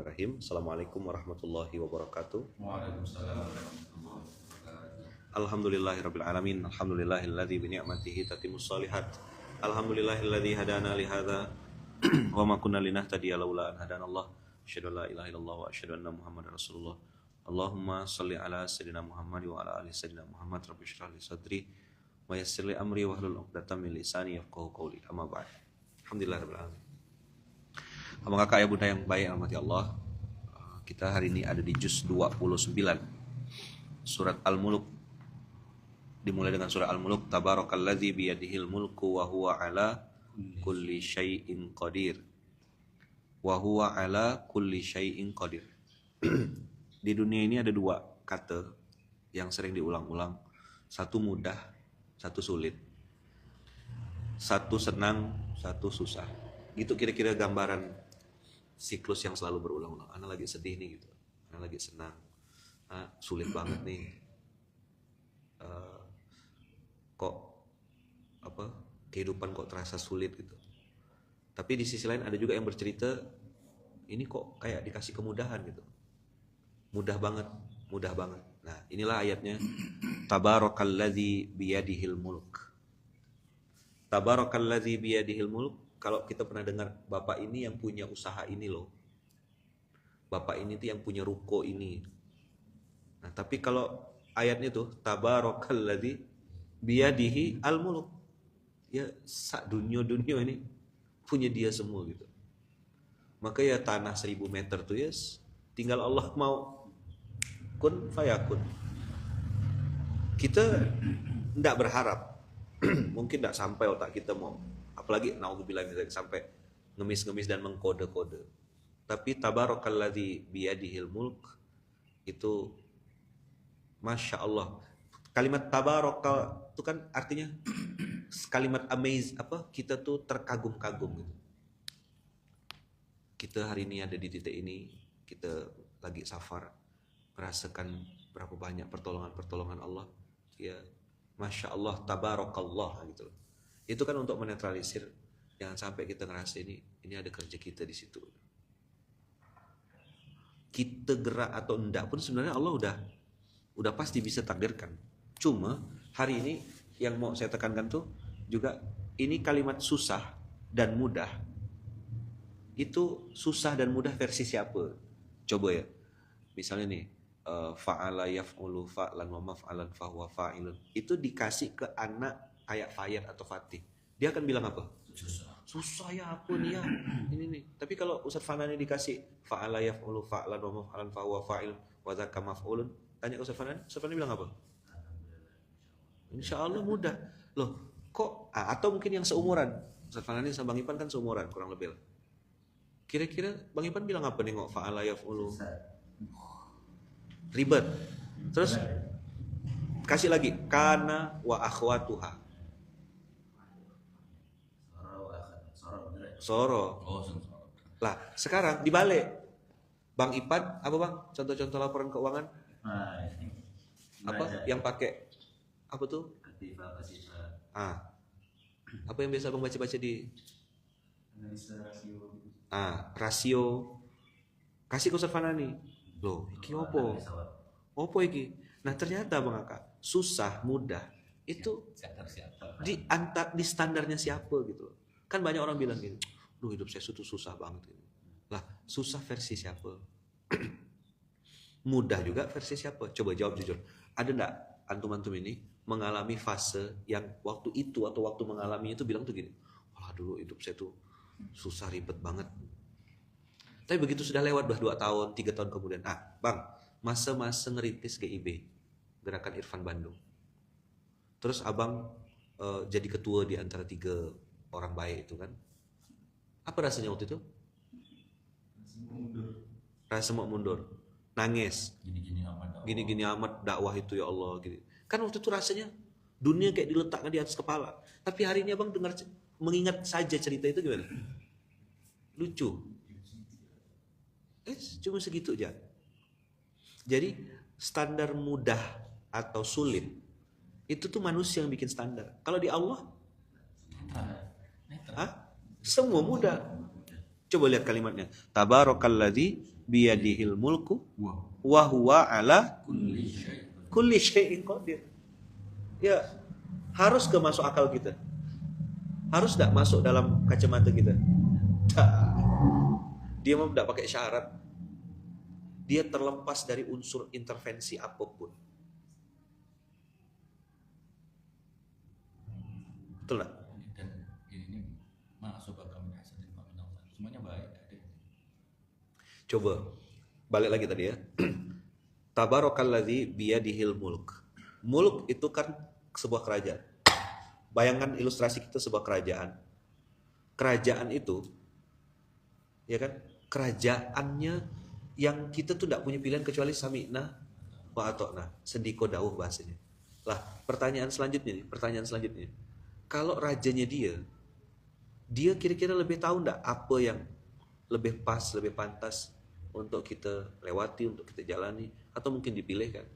Bismillahirrahmanirrahim. Assalamualaikum warahmatullahi wabarakatuh. Waalaikumsalam warahmatullahi wabarakatuh. Alhamdulillahirabbil alamin. Alhamdulillahilladzi bi ni'matihi tatimmus shalihat. Alhamdulillahilladzi hadana li hadza wa ma kunna linahtadiya laula an hadanallah. Asyhadu an la ilaha illallah wa asyhadu anna Muhammadar Rasulullah. Allahumma shalli ala sayyidina Muhammad wa ala ali sayyidina Muhammad. Rabbi shrah li sadri wa yassir li amri wahlul 'uqdatam min lisani yafqahu qawli. Amma ba'd. Alhamdulillahirabbil alamin. Abang kakak ya bunda yang baik rahmati Allah, kita hari ini ada di juz 29 surat Al-Mulk. Dimulai dengan surah Al-Mulk, tabarakalladzi biyadihil mulku wa huwa ala kulli syai'in qadir. Wa huwa ala kulli syai'in qadir. Di dunia ini ada dua kata yang sering diulang-ulang. Satu mudah, satu sulit. Satu senang, satu susah. Gitu kira-kira gambaran siklus yang selalu berulang-ulang. Anak lagi sedih nih gitu, anak lagi senang, sulit banget nih, kehidupan kok terasa sulit gitu. Tapi di sisi lain ada juga yang bercerita, ini kok kayak dikasih kemudahan gitu, mudah banget. Nah inilah ayatnya, tabarakalladzi biyadihil mulk. Tabarakalladzi biyadihil mulk. Kalau kita pernah dengar, bapak ini yang punya usaha ini loh, bapak ini tuh yang punya ruko ini. Nah tapi kalau ayatnya tuh tabarakalladzi biyadihi al-mulk, ya sak dunia ini punya dia semua gitu. Maka ya tanah 1000 meter tuh ya tinggal Allah mau kun fayakun. Kita tidak berharap, mungkin tidak sampai otak kita mau, apalagi naudzubillah sampai ngemis-ngemis dan mengkode-kode. Tapi tabarakalladzi biyadihil mulk itu masya Allah. Kalimat tabarakal itu kan artinya kalimat amaze, kita tuh terkagum-kagum gitu. Kita hari ini ada di titik ini, kita lagi safar, merasakan berapa banyak pertolongan Allah. Ya masya Allah, tabarakallah gitu. Itu kan untuk menetralisir, jangan sampai kita ngerasa ini ada kerja kita di situ. Kita gerak atau enggak pun sebenarnya Allah udah pasti bisa takdirkan. Cuma hari ini yang mau saya tekankan tuh juga, ini kalimat susah dan mudah. Itu susah dan mudah versi siapa? Coba ya. Misalnya nih, fa'ala yaf'ulu fa'lan wa maf'alan fahuwa fa'ilun. Itu dikasih ke anak kayak Fayat atau Fatih, dia akan bilang apa? Susah ya apa nih ya ini nih. Tapi kalau Ustaz Fanani dikasih fa'ala yaf'ulu fa'lan wa maf'alan fahuwa fa'ilun wa dzaka maf'ulun, tanya Ustaz Fanani bilang apa? Insya Allah mudah loh. Kok atau mungkin yang seumuran Ustaz Fanani sama Bang Ipan kan seumuran kurang lebih lah. Kira-kira Bang Ipan bilang apa nih kok fa'ala yaf'ulu? Ribet. Terus kasih lagi kana wa akhwatuha. Soro. Lah, sekarang dibalik. Bang Ipan, apa Bang? Contoh-contoh laporan keuangan? Apa yang pakai? Apa tuh? Apa yang biasa Bang baca-baca di rasio. Kasih ke Ustaz Fanani. Loh, iki opo? Opo iki? Nah, ternyata Bang Kakak, susah, mudah itu di standarnya siapa gitu. Kan banyak orang bilang gini, duh hidup saya itu susah banget gitu. Lah, susah versi siapa? Mudah juga versi siapa? Coba jawab jujur. Ada enggak antum-antum ini mengalami fase yang waktu itu atau waktu mengalami itu bilang tuh gini, wah dulu hidup saya tuh susah ribet banget. Tapi begitu sudah lewat 2 tahun, 3 tahun kemudian, Bang, masa-masa ngerintis GIB, Gerakan Irfan Bandung. Terus abang jadi ketua di antara 3 orang baik itu kan. Apa rasanya waktu itu? Rasa mau mundur. Nangis. Gini-gini amat dakwah itu ya Allah gitu. Kan waktu itu rasanya dunia kayak diletakkan di atas kepala. Tapi hari ini abang mengingat saja cerita itu gimana? Lucu. Cuma segitu aja. Jadi standar mudah atau sulit itu tuh manusia yang bikin standar. Kalau di Allah semua mudah. Coba lihat kalimatnya. Tabarakalladzi biyadihil mulku Wah, wa huwa ala kulli syai'. kulli syai'in qadir. Ya, harus ke masuk akal kita. Harus tidak masuk dalam kacamata kita. Tak. Dia mau tidak pakai syarat. Dia terlepas dari unsur intervensi apapun. Betul nggak? Dan ini ma'asabaka min hasanin fa min Allah. Semuanya baik. Coba balik lagi tadi ya. Tabarakalladzi biyadihil mulk. Mulk itu kan sebuah kerajaan. Bayangkan ilustrasi kita sebuah kerajaan. Kerajaan itu, ya kan? Kerajaannya yang kita tuh tidak punya pilihan kecuali sami'na wa ata'na. Sendiko dawuh bahasanya. Lah, pertanyaan selanjutnya. Kalau rajanya dia kira-kira lebih tahu enggak apa yang lebih pas, lebih pantas untuk kita lewati, untuk kita jalani, atau mungkin dipilih kan?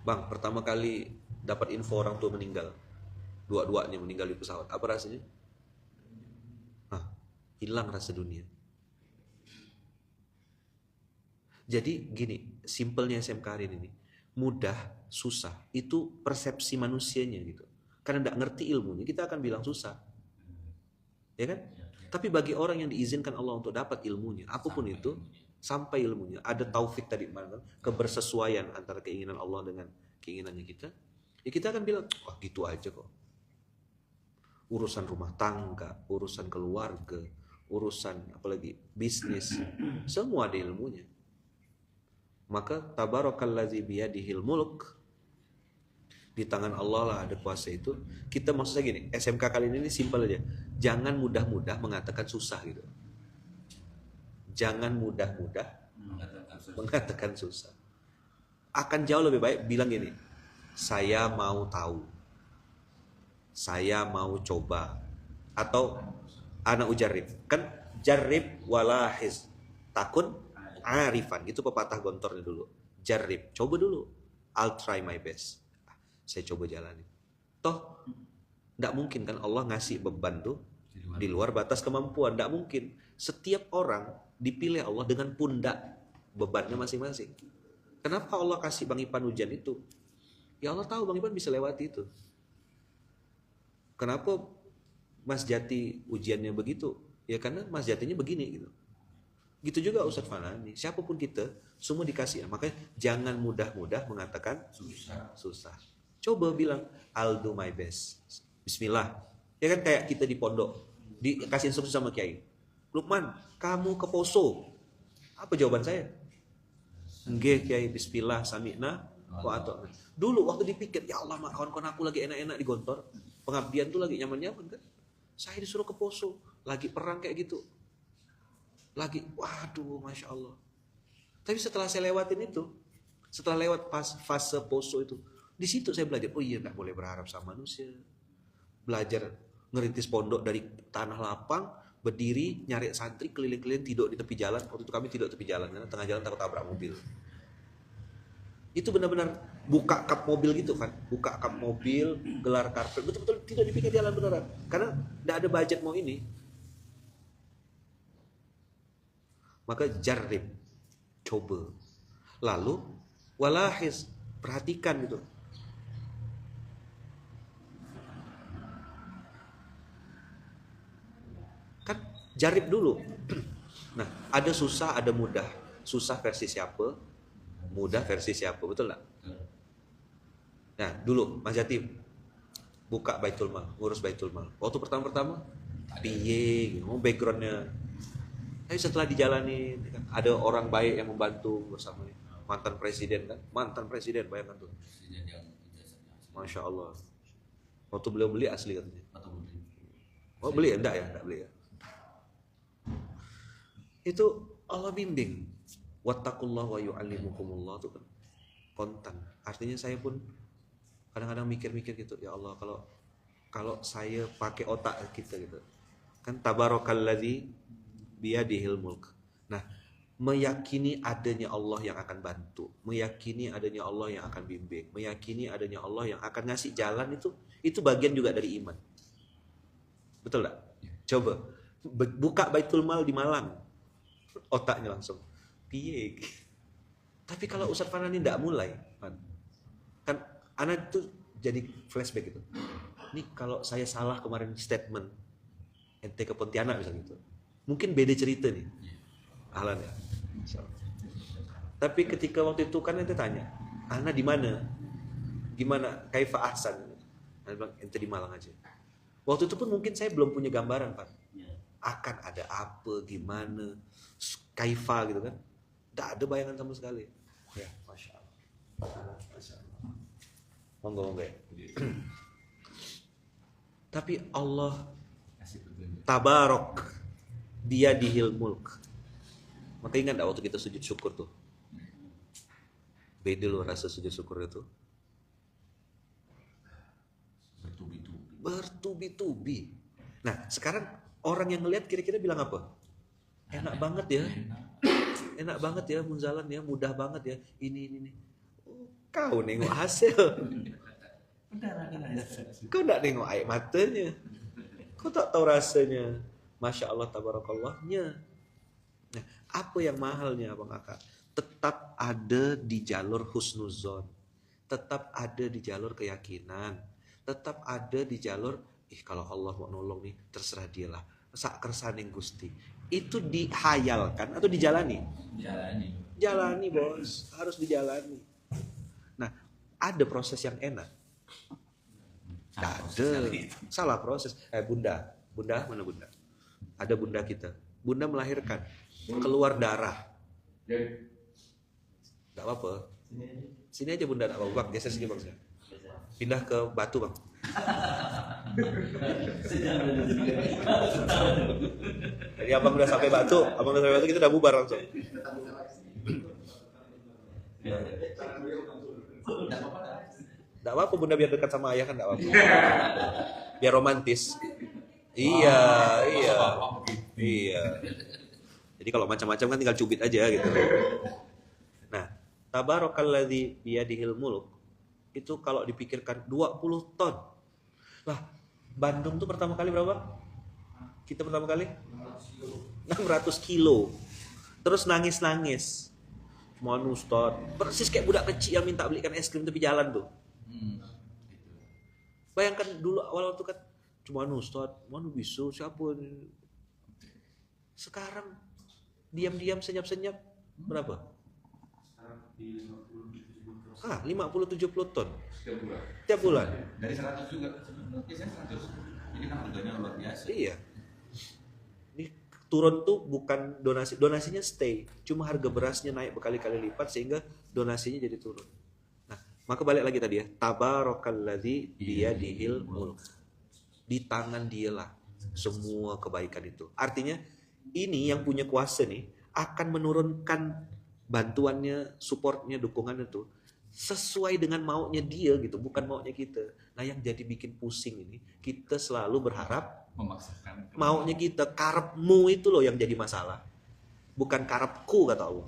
Bang, pertama kali dapat info orang tua meninggal, dua-duanya meninggal di pesawat, apa rasanya? Hilang rasa dunia. Jadi gini, simpelnya SMK hari ini, mudah, susah, itu persepsi manusianya gitu. Karena tidak ngerti ilmunya, kita akan bilang susah. Ya kan? Tapi bagi orang yang diizinkan Allah untuk dapat ilmunya, apapun itu, sampai ilmunya, ada taufik tadi, kebersesuaian antara keinginan Allah dengan keinginannya kita, ya kita akan bilang, wah gitu aja kok. Urusan rumah tangga, urusan keluarga, urusan apalagi bisnis, semua ada ilmunya. Maka tabarakalladzi biyadihil mulk, di tangan Allah lah ada kuasa itu. Kita maksudnya gini, SMK kali ini simpel aja. Jangan mudah-mudah mengatakan susah gitu. Jangan mudah-mudah mengatakan susah. Akan jauh lebih baik bilang gini, saya mau tahu, saya mau coba, atau ana ujarib. Kan jarib walahiz, takun arifan, itu pepatah gontornya dulu. Jarib, coba dulu. I'll try my best. Saya coba jalani. Toh tidak mungkin kan Allah ngasih beban tuh di luar batas kemampuan. Tidak mungkin. Setiap orang dipilih Allah dengan pundak bebannya masing-masing. Kenapa Allah kasih Bang Ipan ujian itu? Ya Allah tahu Bang Ipan bisa lewati itu. Kenapa Mas Jati ujiannya begitu? Ya karena Mas Jatinya begini gitu. Gitu juga Ustadz Fanani. Siapapun kita, semua dikasih. Makanya jangan mudah-mudah mengatakan susah. Coba bilang, I'll do my best. Bismillah. Ya kan kayak kita di pondok, dikasih instruksi sama Kiai. Lukman, kamu ke Poso. Apa jawaban saya? Nggih Kiai, bismillah, sami'na wa ata'na. Dulu waktu dipikir, ya Allah mak, kawan-kawan aku lagi enak-enak di Gontor. Pengabdian tuh lagi nyaman-nyaman kan. Saya disuruh ke Poso, lagi perang kayak gitu. Lagi, waduh Masya Allah. Tapi setelah saya lewatin itu, setelah lewat fase Poso itu, di situ saya belajar, oh iya gak boleh berharap sama manusia. Belajar ngerintis pondok dari tanah lapang, berdiri, nyari santri, keliling-keliling, tidur di tepi jalan. Waktu itu kami tidur di tepi jalan, karena tengah jalan takut tabrak mobil. Itu benar-benar buka kap mobil gitu kan. Buka kap mobil, gelar karpet, betul-betul tidur di pinggir jalan beneran. Karena gak ada budget mau ini. Maka jarib, coba. Lalu, walahiz, perhatikan gitu. Kan jarib dulu. Nah, ada susah, ada mudah. Susah versi siapa, mudah versi siapa, betul nggak? Nah, dulu Mas Jatim buka Baitul Mal, ngurus Baitul Mal. Waktu pertama-pertama, piye, backgroundnya. Tapi setelah dijalani, ada orang baik yang membantu bersamanya. Mantan presiden kan, mantan presiden, bayangkan tuh. Masya Allah. Waktu beliau beli asli katanya. Oh beli, enggak beli ya. Itu Allah bimbing. Wattaqullah wa yu'allimukumullah itu kan kontan. Artinya saya pun kadang-kadang mikir-mikir gitu, ya Allah kalau saya pakai otak kita gitu. Kan tabarakalladzi biyadihil mulk. Nah, meyakini adanya Allah yang akan bantu, meyakini adanya Allah yang akan bimbing, meyakini adanya Allah yang akan ngasih jalan itu bagian juga dari iman. Betul tak? Coba buka Baitul Mal di Malang, otaknya langsung piye. Tapi kalau Ustadz Fanani tidak mulai, kan anak itu jadi flashback gitu. Nih kalau saya salah kemarin statement ente ke Pontianak misalnya gitu, mungkin beda cerita nih. Ahlan ya. Tapi ketika waktu itu kan ente tanya, Ana di mana? Gimana? Kaifa ahsan? Ana bilang ente di Malang aja. Waktu itu pun mungkin saya belum punya gambaran, Pak. Akan ada apa, gimana, kaifa gitu kan. Tidak ada bayangan sama sekali. Ya, Masya Allah. Masya Allah. Monggo ya. Tapi Allah tabarok biyadihil mulk. Maka ingat gak waktu kita sujud syukur tuh? Beda loh rasa sujud syukur itu. Bertubi-tubi. Nah sekarang orang yang ngelihat kira-kira bilang apa? Enak banget ya. Enak banget ya Munzalan ya, mudah banget ya. Ini. Oh, kau nengok hasil. Kau gak nengok air matanya. Kau tak tahu rasanya. Masya Allah tabarakallahnya. Nah, apa yang mahalnya Abang Aka? Tetap ada di jalur husnuzon. Tetap ada di jalur keyakinan. Tetap ada di jalur, kalau Allah mau nolong nih, terserah dialah. Sak kersaning Gusti. Itu dihayalkan atau dijalani? Jalani bos, harus dijalani. Nah, ada proses yang enak. Ada. Salah proses. Bunda mana bunda? Ada bunda kita. Bunda melahirkan, keluar darah. Gak apa-apa. Sini aja bunda, gak apa-apa. Bang, geser sini bang. Pindah ke batu bang. Jadi abang udah sampai batu, kita udah bubar langsung. Gak apa-apa bunda biar dekat sama ayah kan gak apa-apa. Biar romantis. Iya. Jadi kalau macam-macam kan tinggal cubit aja gitu. Nah, tabarakalladzi biyadihil mulk itu kalau dipikirkan 20 ton. Lah, Bandung tuh pertama kali berapa? Kita pertama kali 600 kilo. Terus nangis-nangis. Mohon Ustaz, persis kayak budak kecil yang minta belikan es krim tepi jalan tuh. Bayangkan dulu awal waktu kan cuma Ustaz, mana bisa siapa ini? Sekarang diam-diam senyap-senyap berapa? 50-70 ton tiap bulan. Dari 100 juga biasanya 100. Ini kan harganya luar biasa. Iya. Ini turun tuh bukan donasinya stay, cuma harga berasnya naik berkali-kali lipat sehingga donasinya jadi turun. Nah, maka balik lagi tadi ya, tabarakalladzi biyadihil mulk. Di tangan dialah semua kebaikan itu. Artinya ini yang punya kuasa nih akan menurunkan bantuannya, supportnya, dukungannya tuh sesuai dengan maunya dia gitu, bukan maunya kita. Nah yang jadi bikin pusing ini, kita selalu berharap memaksakan maunya kita, karepmu itu loh yang jadi masalah, bukan karepku kata Allah.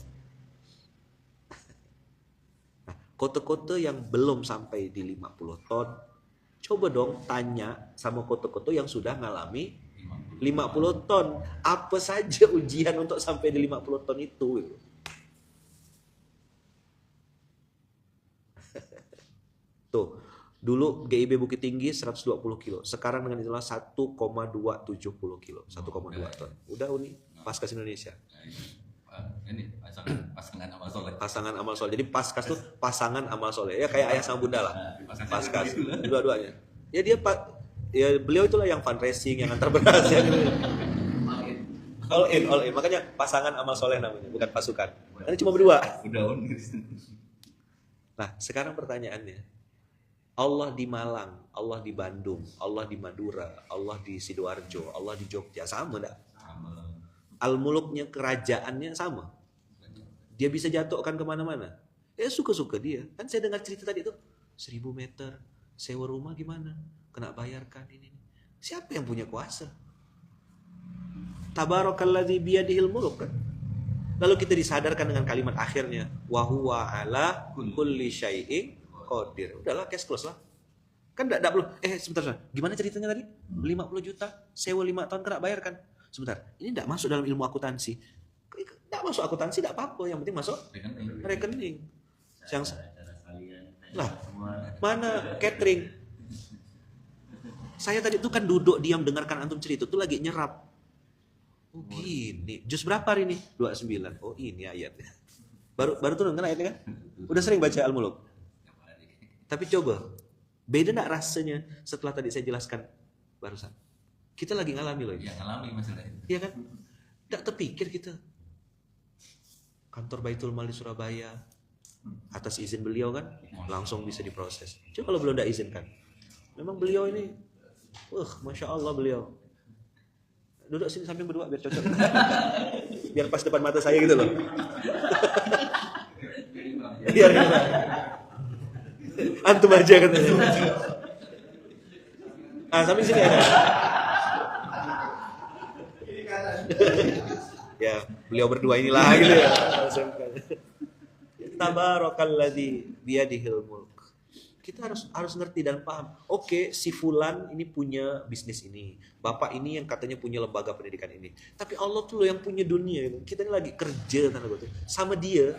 Nah, kota-kota yang belum sampai di 50 ton, coba dong tanya sama kota-kota yang sudah ngalami 50 ton, apa saja ujian untuk sampai di 50 ton itu gitu. Tuh, dulu GIB Bukit Tinggi 120 kilo, sekarang dengan itulah 1,270 kilo, 1,2 ton. Udah Uni, Paskas Indonesia. Ini pasangan amal soleh. Pasangan amal soleh. Jadi Paskas tuh pasangan amal soleh. Ya kayak ayah sama bunda lah. Paskas, dua-duanya. Ya dia beliau itulah yang fundraising, yang antar beras ya. All in. Makanya pasangan amal soleh namanya, bukan pasukan. Karena cuma berdua. Nah, sekarang pertanyaannya. Allah di Malang, Allah di Bandung, Allah di Madura, Allah di Sidoarjo, Allah di Jogja, sama enggak? Sama. Al-muluknya, kerajaannya sama. Dia bisa jatuhkan kemana-mana. Suka-suka dia. Kan saya dengar cerita tadi tuh, 1000 meter, sewa rumah gimana? Kena bayarkan ini. Siapa yang punya kuasa? Tabarakalladzi biyadihil mulk kan? Lalu kita disadarkan dengan kalimat akhirnya, wa huwa ala kulli syai'in qadir. Udahlah, cash close lah. Kan enggak perlu. Sebentar. Gimana ceritanya tadi? 50 juta, sewa 5 tahun kena bayarkan. Sebentar, ini tidak masuk dalam ilmu akuntansi. Tidak masuk akuntansi, tidak apa-apa. Yang penting masuk rekening. Yang lah, mana catering? Saya tadi itu kan duduk diam dengarkan antum cerita, itu lagi nyerap. Oh gini, jus berapa hari ini? 29. Oh ini ayatnya. Baru turun kan ayatnya kan? Udah sering baca Al-Muluk. Tapi coba, beda enggak rasanya setelah tadi saya jelaskan barusan? Kita lagi ngalami loh ini. Yang ngalami masalah itu. Iya kan? Enggak terpikir kita. Kantor Baitul Mal di Surabaya, atas izin beliau kan, langsung bisa diproses. Coba kalau belum enggak izinkan. Memang beliau ini, Masya Allah beliau. Duduk sini samping berdua biar cocok. Biar pas depan mata saya gitu loh. Biar antum aja katanya. Samping sini ada. Ya, beliau berdua inilah gitu ya. Tabarakalladzi biyadihil mulk. Kita harus ngerti dan paham. Oke, si fulan ini punya bisnis ini. Bapak ini yang katanya punya lembaga pendidikan ini. Tapi Allah tuh loh yang punya dunia. Kita ini lagi kerja sama dia.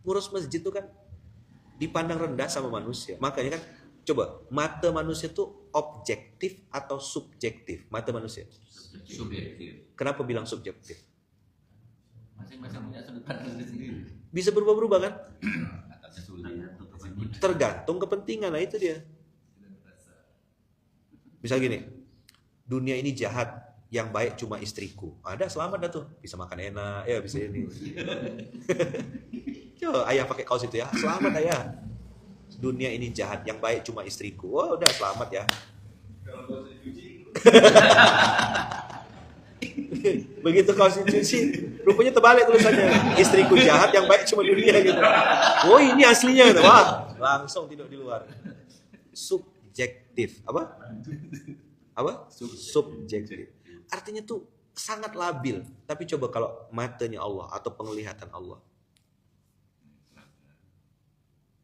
Ngurus masjid tuh kan dipandang rendah sama manusia. Makanya kan coba, mata manusia tuh objektif atau subjektif? Mata manusia Subjektif. Kenapa bilang subjektif? Masing-masing punya sudut pandang sendiri. Bisa berubah-berubah kan? Atasnya sulit. Tergantung kepentingan, nah itu dia. Misal gini, dunia ini jahat, yang baik cuma istriku. Ada selamat dah tuh, bisa makan enak, ya bisa ini. Coba ayah pakai kaos itu ya, selamat ayah. Dunia ini jahat, yang baik cuma istriku. Wah udah selamat ya. Begitu kaos dicuci, rupanya terbalik tulisannya. Istriku jahat, yang baik cuma dunia gitu. Oh ini aslinya gitu. Wah, langsung tidur di luar. Subjektif. Apa? Subjektif. Artinya tuh sangat labil. Tapi coba kalau matanya Allah atau penglihatan Allah,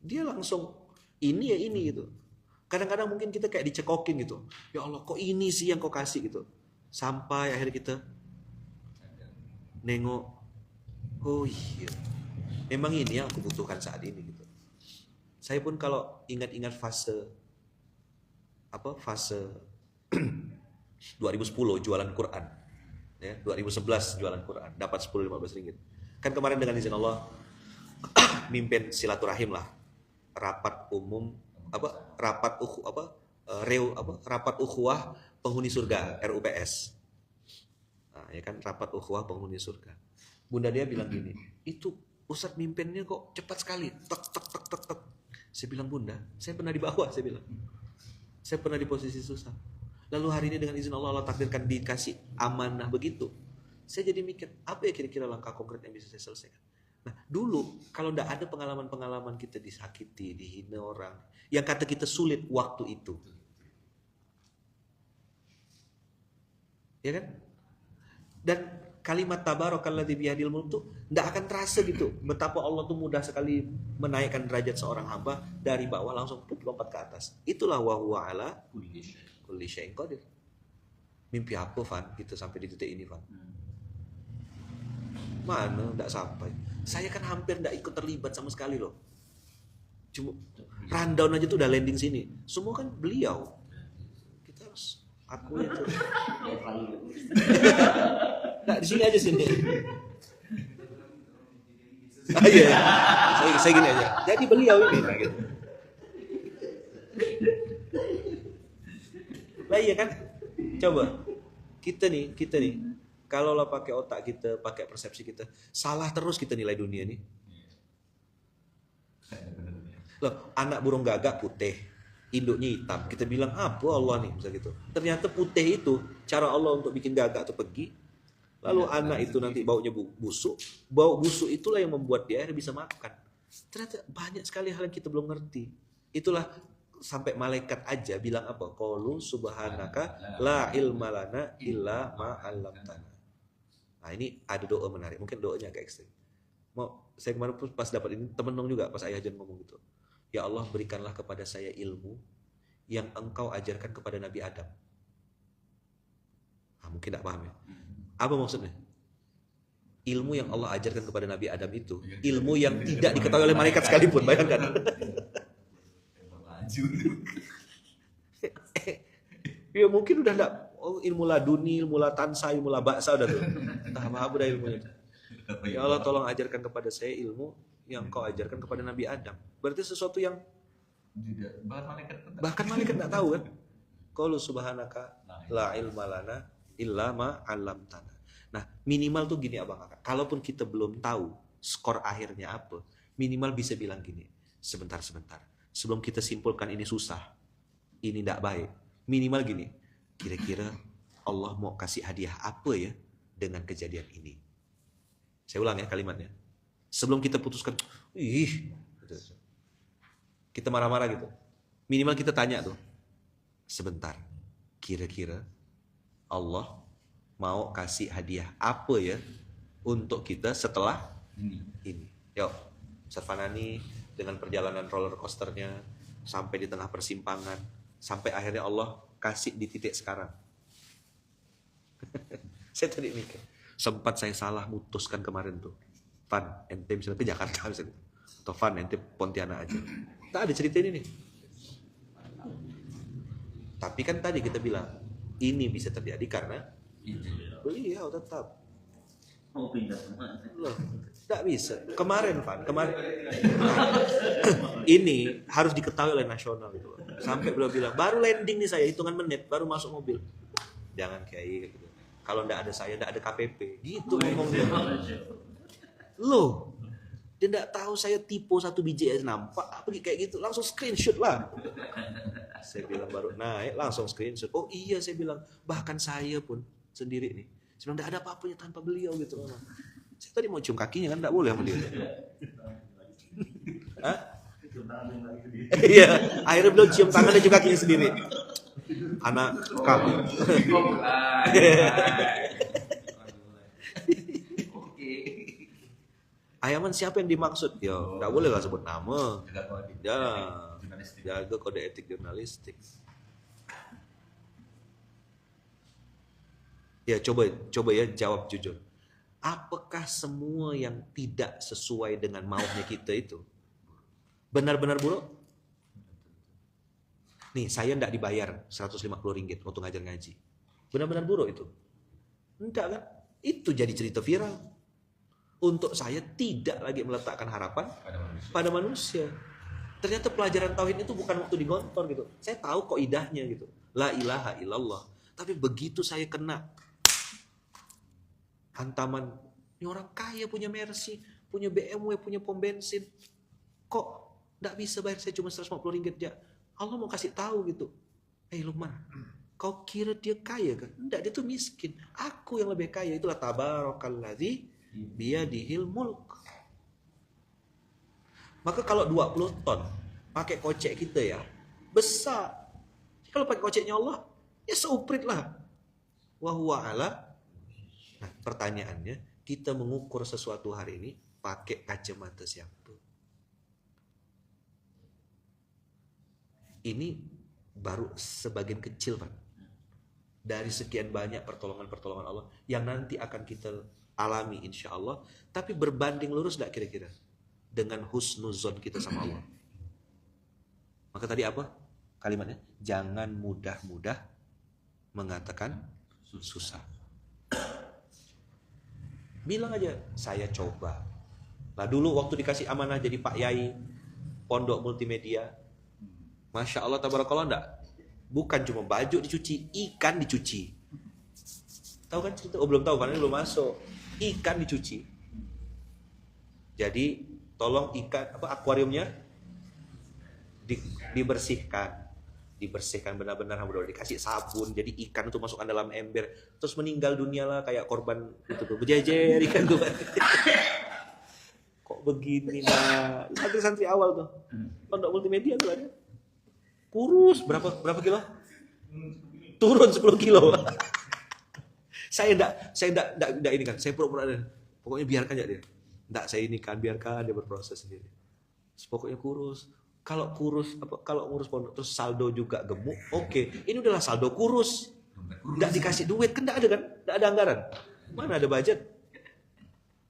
dia langsung ini ya ini gitu. Kadang-kadang mungkin kita kayak dicekokin gitu. Ya Allah, kok ini sih yang kau kasih gitu. Sampai akhir kita nengok, oh iya, memang ini yang aku butuhkan saat ini gitu. Saya pun kalau ingat-ingat fase 2010 jualan Quran, ya 2011 jualan Quran, dapat 10-15 ringgit. Kan kemarin dengan izin Allah mimpin silaturahim lah, rapat umum rapat ukhuwah penghuni surga RUPS. Nah, ya kan rapat ukhuwah penghuni surga. Bunda dia bilang gini, itu Ustadz mimpinnya kok cepat sekali, tek tek tek tek tek. Saya bilang Bunda, saya pernah di bawah, saya bilang. Saya pernah di posisi susah. Lalu hari ini dengan izin Allah takdirkan dikasih amanah begitu. Saya jadi mikir, apa ya kira-kira langkah konkret yang bisa saya selesaikan? Nah, dulu kalau tidak ada pengalaman-pengalaman kita disakiti, dihina orang, yang kata kita sulit waktu itu. Ya kan? Dan kalimat tabarakalladzi biyadil mulk tuh tidak akan terasa gitu. Betapa Allah tuh mudah sekali menaikkan derajat seorang hamba dari bawah langsung lompat ke atas. Itulah wa huwa ala kulli syai'in qadir. Mimpi apa Van kita sampai di titik ini Van? Mana tidak sampai. Saya kan hampir tidak ikut terlibat sama sekali loh. Cuma rundown aja tuh udah landing sini. Semua kan beliau. Kita harus aku itu. Nah, di sini aja sini. Iya. Saya gini aja. Jadi beliau ini nah, gitu. Lah iya kan? Coba kita nih kalau lo pakai otak kita, pakai persepsi kita, salah terus kita nilai dunia nih. Loh, anak burung gagak putih, induknya hitam. Kita bilang apa Allah nih, misalnya gitu. Ternyata putih itu cara Allah untuk bikin gagak tuh pergi. Lalu anak itu nanti baunya busuk. Bau busuk itulah yang membuat dia bisa makan. Ternyata banyak sekali hal yang kita belum ngerti. Itulah sampai malaikat aja bilang apa? Qalu subhanaka la ilma lana illa ma 'allamtana. Nah ini ada doa menarik, mungkin doanya agak ekstrim. Saya kemarin pas dapat ini temenung juga pas ayah Jan ngomong gitu. Ya Allah berikanlah kepada saya ilmu yang engkau ajarkan kepada Nabi Adam. Mungkin tidak paham ya. Apa maksudnya? Ilmu yang Allah ajarkan kepada Nabi Adam itu ilmu yang tidak diketahui oleh malaikat sekalipun, bayangkan. Ya mungkin udah enggak ilmu laduni, ilmu latansa, ilmu labaksa udah tuh. Entah apa udah ilmunya. Ya Allah tolong ajarkan kepada saya ilmu yang kau ajarkan kepada Nabi Adam. Berarti sesuatu yang bahkan malaikat enggak tahu kan. Qalu subhanaka la ilma lana illa ma 'allamtana. Nah, minimal tuh gini Abang Kakak. Kalaupun kita belum tahu skor akhirnya apa, minimal bisa bilang gini, sebentar. Sebelum kita simpulkan ini susah, ini enggak baik. Minimal gini, kira-kira Allah mau kasih hadiah apa ya dengan kejadian ini? Saya ulang ya kalimatnya. Sebelum kita putuskan, kita marah-marah gitu. Minimal kita tanya tuh, sebentar, kira-kira Allah mau kasih hadiah apa ya untuk kita setelah ini? Yuk, Sarfanani dengan perjalanan roller coasternya sampai di tengah persimpangan, sampai akhirnya Allah kasih di titik sekarang. Saya tadi mikir, sempat saya salah mutuskan kemarin tuh. Van, ente misalnya ke Jakarta misalnya. Atau Van, ente Pontianak aja. Tak ada cerita ini nih. Tapi kan tadi kita bilang, ini bisa terjadi karena iya tetap. Mau pindah kemana? Loh, tidak bisa. Kemarin Van, ini harus diketahui oleh nasional itu. Sampai beliau bilang, baru landing nih saya, hitungan menit, baru masuk mobil. Jangan kayak gitu. Kalau tidak ada saya, tidak ada KPP. Gitu ngomongnya. Loh, dia tidak tahu saya tipe 1 biji aja nampak. Apa kayak gitu, langsung screenshot lah. Saya bilang baru naik, langsung screenshot. Oh iya, saya bilang, bahkan saya pun sendiri nih. Saya bilang, tidak ada apa-apanya tanpa beliau gitu. Saya tadi mau cium kakinya kan, tidak boleh sama dia. Hah? Iya, akhirnya beliau cium tangan dan cium kakinya sendiri. Anak kamu. Ayaman siapa yang dimaksud? Yo, tidak boleh lah sebut nama. Jaga kode etik jurnalistik. Ya coba ya jawab jujur. Apakah semua yang tidak sesuai dengan maunya kita itu benar-benar buruk? Nih, saya tidak dibayar 150 ringgit untuk ngajar ngaji. Benar-benar buruk itu? Enggak kan? Itu jadi cerita viral. Untuk saya tidak lagi meletakkan harapan pada manusia. Ternyata pelajaran tauhid itu bukan waktu digontor gitu. Saya tahu kok idahnya gitu. La ilaha illallah. Tapi begitu saya kena hantaman, ini orang kaya punya Mercy, punya BMW, punya pom bensin. Kok tidak bisa bayar saya cuma 150 ringgit ya? Allah mau kasih tahu gitu. Luqman, kau kira dia kaya kan? Enggak, dia tuh miskin. Aku yang lebih kaya. Itulah tabarakalladzi biyadihil mulk. Maka kalau 20 ton pakai kocek kita ya, besar. Kalau pakai koceknya Allah, ya seuprit lah. Wa huwa ala. Nah, pertanyaannya, kita mengukur sesuatu hari ini pakai kacamata siapa? Ini baru sebagian kecil, Pak. Dari sekian banyak pertolongan-pertolongan Allah yang nanti akan kita alami insya Allah. Tapi berbanding lurus gak kira-kira dengan husnuzon kita sama Allah? Maka tadi apa kalimatnya? Jangan mudah-mudah mengatakan susah. Bilang aja, saya coba. Nah dulu waktu dikasih amanah jadi Pak Yai Pondok Multimedia, Masya Allah tabarakallah, enggak? Bukan cuma baju dicuci, ikan dicuci. Tahu kan cerita? Oh belum tahu, karena belum masuk. Ikan dicuci. Jadi tolong ikan akuariumnya dibersihkan benar-benar, udah dikasih sabun, jadi ikan itu masukkan dalam ember, terus meninggal dunia lah kayak korban itu tuh, berjejer ikan tuh. Kok begini nah? Santri-santri awal tuh, Pondok Multimedia tuh ada. Kurus berapa kilo? Turun 10 kilo. Saya enggak ini kan, saya pura-pura ada. Pokoknya biarkan aja dia. Enggak, saya ini kan biarkan dia berproses sendiri. Pokoknya kurus. Kalau ngurus pondok terus saldo juga gemuk, oke. Ini udahlah saldo kurus. Nggak dikasih duit, kan nggak ada kan? Nggak ada anggaran. Mana ada budget?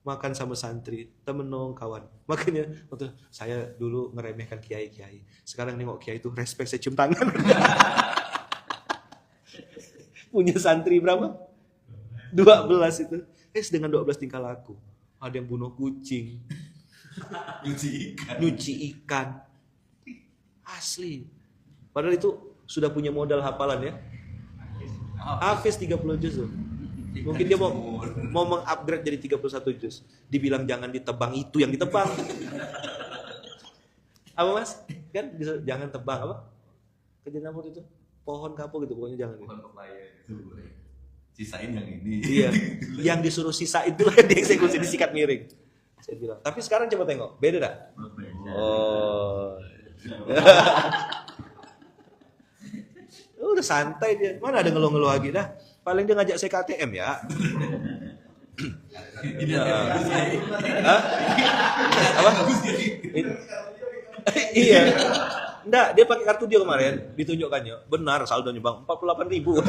Makan sama santri, temen dong kawan. Makanya waktu saya dulu ngeremehkan kiai-kiai. Sekarang nengok kiai itu respect, saya cium tangan. Punya santri berapa? 12 itu. Dengan 12 tingkah laku. Ada yang bunuh kucing. Nyuci ikan. Asli. Padahal itu sudah punya modal hafalan ya. Hafiz 30 juz. Mungkin dia mau mengupgrade jadi 31 juz. Dibilang jangan ditebang, itu yang ditebang. Apa Mas? Kan jangan tebang apa? Kejadian apa itu? Pohon kapuk gitu pokoknya jangan. Bukan pepaya itu. Sisain yang ini. Iya. Yang disuruh sisa itulah yang dieksekusi, disikat miring. Saya bilang. Tapi sekarang coba tengok, beda dah. Oh. Udah santai dia. Mana ada ngeluh-ngeluh lagi dah. Paling dia ngajak saya ke ATM ya. Hah? Apa? Iya. Enggak, dia pakai kartu dia kemarin, ditunjukkannya. Benar, saldonya Bang, 48.000.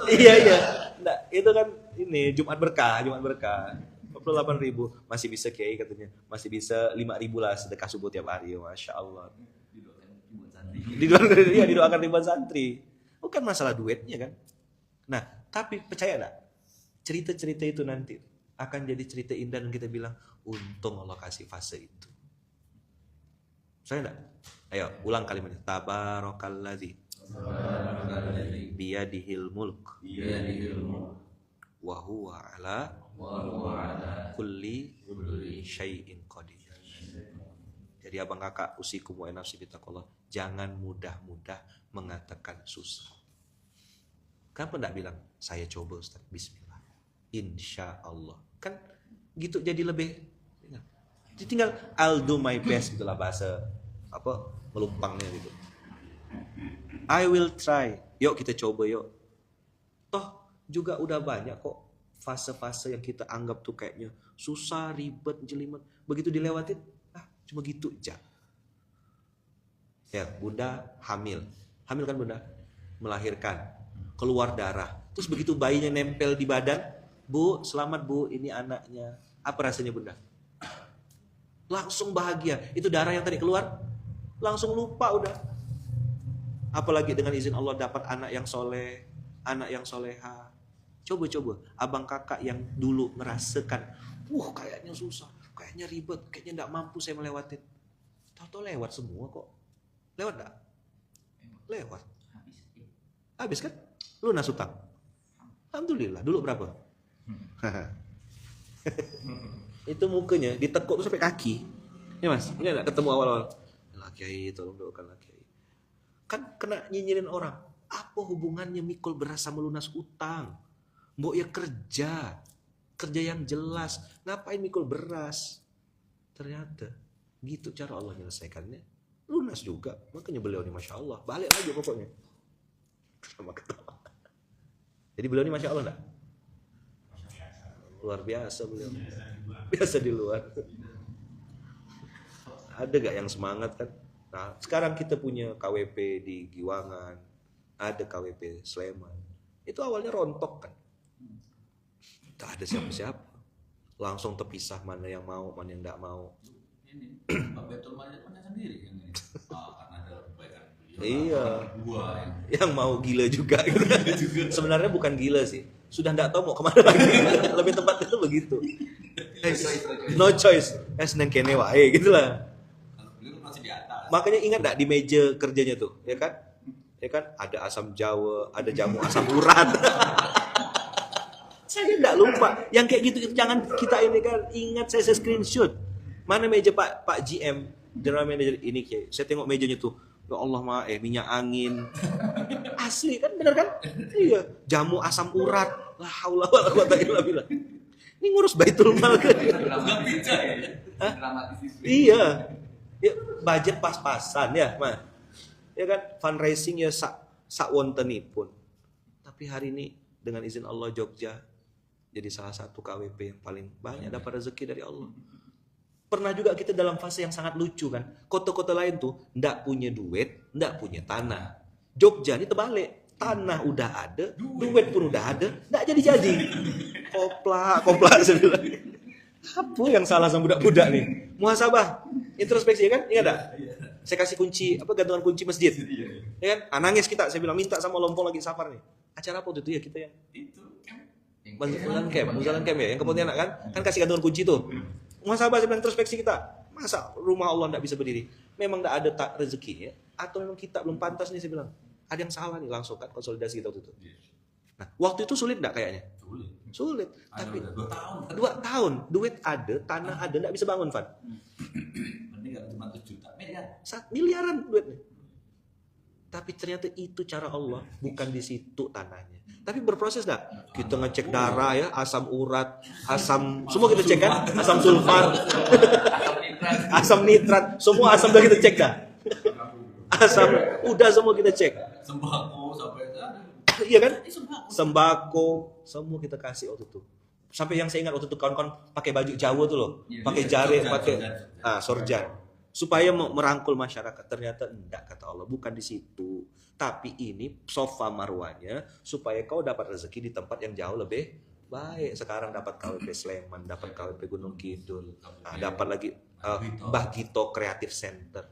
Iya. Enggak, itu kan ini Jumat berkah. 48.000 masih bisa Kiai katanya. Masih bisa 5.000 lah sedekah subuh tiap hari. Masya Allah. Didoakan ribuan santri. Bukan masalah duitnya kan. Nah, tapi percaya enggak? Cerita-cerita itu nanti akan jadi cerita indah dan kita bilang, untung Allah kasih fase itu. Saya enggak? Ayo, ulang kalimatnya. Tabarakalladzi biyadihil mulk wa huwa ala kulli syai'in qadir. Jadi abang kakak usikum wa nafsi bitaqallah, jangan mudah-mudah mengatakan susah. Kenapa enggak bilang saya coba Ustaz, bismillah, insya Allah, kan gitu jadi lebih. Jadi tinggal I'll do my best gitulah bahasa apa melumpangnya gitu. I will try. Yuk kita coba yuk. Toh juga udah banyak kok fase-fase yang kita anggap tuh kayaknya susah, ribet, jelimet. Begitu dilewatin, cuma gitu aja. Ya, bunda hamil. Hamil kan bunda? Melahirkan. Keluar darah. Terus begitu bayinya nempel di badan, Bu, selamat Bu, ini anaknya. Apa rasanya bunda? Langsung bahagia. Itu darah yang tadi keluar, langsung lupa udah. Apalagi dengan izin Allah dapat anak yang soleh, anak yang soleha. Coba-coba, abang kakak yang dulu merasakan, kayaknya susah, kayaknya ribet, kayaknya gak mampu saya melewatin. Tahu-tahu lewat semua kok. Lewat gak? Lewat. Habis kan? Lunas utang. Alhamdulillah, dulu berapa? Itu mukanya ditekuk tuh sampai kaki. Ya Mas, ini gak ketemu awal-awal. Kiai, tolong doakan Kiai. Kan kena nyinyirin orang. Apa hubungannya mikul beras sama lunas utang? Mbok ya kerja yang jelas. Ngapain mikul beras? Ternyata gitu cara Allah menyelesaikannya. Lunas juga. Makanya beliau ini Masya Allah. Balik aja pokoknya. Sama ketawa. Jadi beliau ini Masya Allah enggak? Luar biasa beliau. Biasa di luar. Ada gak yang semangat kan? Nah, sekarang kita punya KWP di Giwangan, ada KWP Sleman. Itu awalnya rontok kan. Tak ada siapa-siapa. Langsung terpisah mana yang mau, mana yang enggak mau. Ini Pak Betul Majid sendiri yang ini. Karena ada perbaikan. Iya. Yang mau gila juga gitu. Sebenarnya bukan gila sih. Sudah enggak tahu mau kemana lagi. Lebih tepatnya itu begitu. No choice. Seneng kene wae gitu lah. Makanya ingat enggak di meja kerjanya tuh, ya kan? Ya kan ada asam jawa, ada jamu asam urat. Saya enggak lupa. Yang kayak gitu jangan kita ini kan ingat, saya screenshot. Mana meja Pak GM, General Manager ini kayak. Saya tengok mejanya tuh. Ya Allah minyak angin. Asli kan, bener kan? Iya, jamu asam urat. La haula wala quwata illa billah. Ini ngurus Baitul Mal kan. Iya. Ya, budget pas-pasan ya, Mas. Ya kan, fundraising ya sak wontenipun. Tapi hari ini dengan izin Allah Jogja jadi salah satu KWP yang paling banyak dapat rezeki dari Allah. Pernah juga kita dalam fase yang sangat lucu kan. Kota-kota lain tuh ndak punya duit, ndak punya tanah. Jogja ini terbalik. Tanah udah ada, duit pun udah ada, nggak jadi-jadi. Koplak, saya bilang. Apa yang salah sama budak-budak nih? Muhasabah, introspeksi kan? Ingat tak? Saya kasih kunci, gantungan kunci masjid. Ya kan? Nangis kita, saya bilang minta sama Lompong lagi safar nih. Acara apa waktu itu ya kita yang? Itu Muzalan camp ya, yang ke Pontianak kan? Kan kasih gantungan kunci tuh. Muhasabah, saya bilang introspeksi kita. Masa rumah Allah nggak bisa berdiri? Memang nggak ada rezekinya, atau memang kita belum pantas nih, saya bilang. Ada yang salah nih, langsung kan konsolidasi kita waktu itu. Nah, waktu itu sulit nggak kayaknya? Sulit. Tapi 2 tahun, duit ada, tanah ada, nggak bisa bangun, Van. Mending nggak cuma 7 juta, Miliaran duitnya. Tapi ternyata itu cara Allah, bukan di situ tanahnya. Tapi berproses nggak? Kita ngecek darah ya, asam urat, semua kita cek kan? Asam sulfat, asam nitrat, semua asam udah kita cek dah. Udah semua kita cek. Sembako sampai Iya kan? Sembako semua kita kasih waktu itu. Sampai yang saya ingat waktu itu kawan-kawan pakai baju Jawa tuh loh, pakai jari, pakai sorjan, supaya merangkul masyarakat. Ternyata enggak, kata Allah, bukan di situ. Tapi ini sofa marwanya supaya kau dapat rezeki di tempat yang jauh lebih baik. Sekarang dapat KWP Sleman, dapat KWP Gunung Kidul, dapat lagi Mbah Gito Creative Center.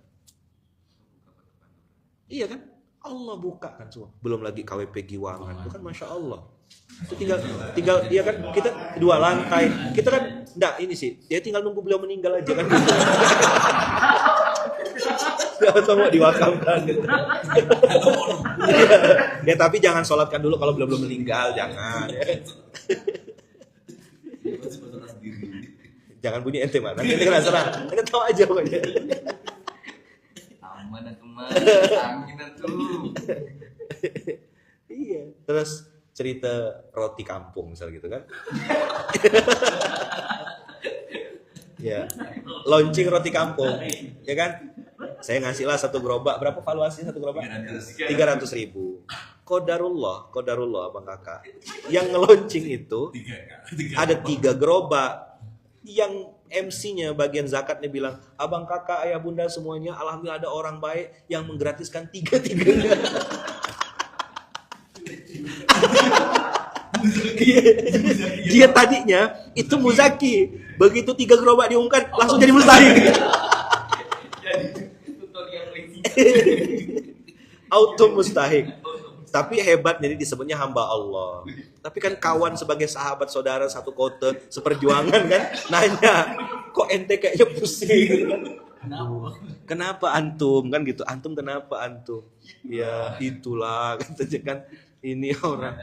Iya kan? Allah buka kan semua. Belum lagi KWP Giwangan. Itu kan Masya Allah. Itu tinggal dia kan, kita 2 lantai. Kita kan enggak ini sih. Dia tinggal nunggu beliau meninggal aja kan. Enggak mau diwakafkan gitu. Ya tapi jangan sholatkan dulu kalau belum meninggal, jangan ya. Jangan bunyi ente mah. Nanti kena serang. Ente tahu aja pokoknya. aman teman, angin tuh. Iya. Terus cerita roti kampung misal gitu kan. Ya. Launching roti kampung, ya kan? Saya ngasih lah 1 gerobak. Berapa valuasi 1 gerobak? 300.000. Qadarullah abang kakak. Yang nge-launching itu ada 3 gerobak. Yang MC-nya bagian zakatnya bilang, abang kakak, ayah bunda semuanya, alhamdulillah ada orang baik yang menggratiskan 3-3-nya. Dia tadinya itu muzaki, begitu 3 gerobak diumumkan langsung jadi mustahik. Auto mustahik. Tapi hebat, jadi disebutnya hamba Allah. Tapi kan kawan sebagai sahabat saudara satu kota seperjuangan kan nanya, kok ente kayaknya pusing kan? Kenapa antum kan gitu? Antum kenapa antum? Ya itulah katanya kan, ini orang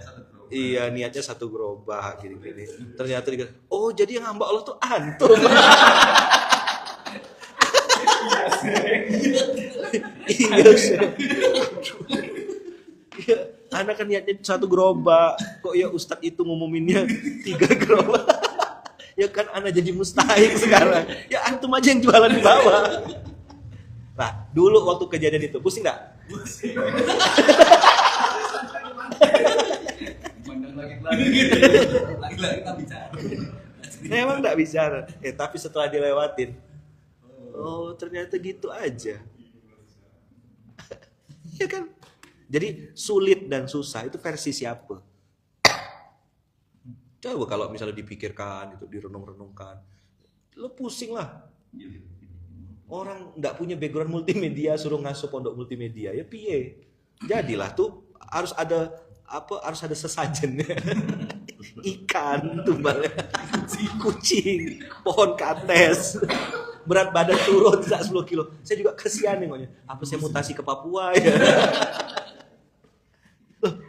iya niatnya 1 gerobak gini-gini. Ternyata dia, oh jadi yang hamba Allah tuh antum. Iya, anak kan niatnya 1 gerobak. Kok ya Ustadz itu ngumuminnya 3 gerobak. Ya kan anak jadi mustahik sekarang. Ya antum aja yang jualan di bawah. Nah, dulu waktu kejadian itu pusing enggak? Pusing. Lagi-lagi tak bicara. Memang enggak bicara. Tapi setelah dilewatin, oh ternyata gitu aja. Ya kan? Jadi sulit dan susah itu versi siapa? Coba kalau misalnya dipikirkan, itu direnung-renungkan, lo pusing lah. Orang nggak punya background multimedia suruh ngasuh pondok multimedia, ya piye? Jadilah tuh harus ada sesajennya. Ikan tumbalnya, kucing, pohon kates. Berat badan turun tidak 10 kilo. Saya juga kasihan nih makanya. Apa saya mutasi ke Papua ya?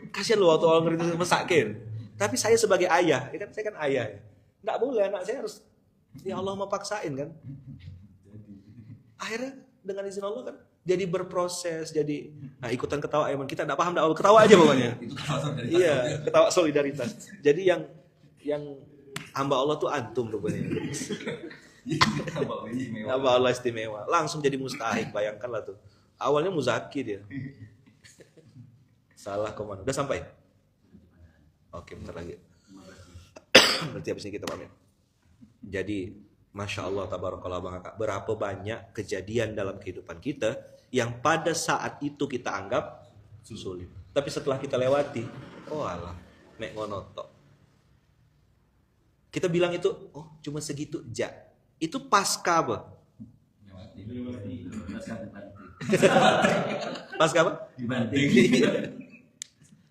Kasihan loh waktu orang ngerti masakin. Tapi saya sebagai ayah, ya kan saya kan ayah. Ya. Nggak boleh anak saya harus ya Allah mau paksain kan. Akhirnya dengan izin Allah kan jadi berproses, jadi ikutan ketawa Aiman. Kita nggak paham, nggak ketawa aja pokoknya. Iya, ketawa solidaritas. Jadi yang hamba Allah tuh antum rupanya. Hamba Allah istimewa. Langsung jadi mustahik, bayangkanlah tuh. Awalnya muzaki dia. Salah kemana? Udah sampai? Oke, bentar lagi. Berarti habis ini kita pamit. Jadi, Masya Allah, tabarakallah bang kakak. Berapa banyak kejadian dalam kehidupan kita yang pada saat itu kita anggap sulit. Tapi setelah kita lewati, oh alah, mek ngono tok. Kita bilang itu, oh cuma segitu ja. Itu pasca apa? Pasca apa?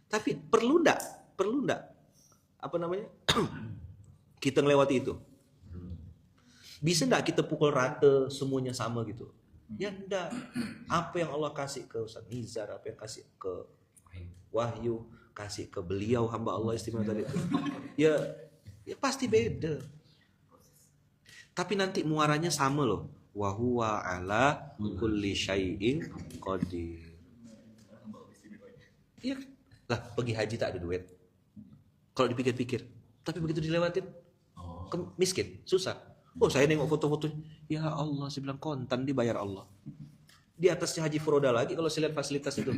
Tapi perlu ndak? Apa namanya? Kita ngelewati itu. Bisa ndak kita pukul rata semuanya sama gitu? Ya ndak. Apa yang Allah kasih ke Ustaz Nizar, apa yang kasih ke Wahyu, kasih ke beliau hamba Allah istimewa tadi itu. Ya pasti beda. Tapi nanti muaranya sama loh. Wa huwa ala kulli syai'in qadir. Iya lah, pergi haji tak ada duit. Kalau dipikir-pikir, tapi begitu dilewatin, miskin, susah. Oh saya nengok foto-foto, ya Allah, saya bilang kontan dibayar Allah. Di atasnya haji furoda lagi kalau saya lihat fasilitas itu.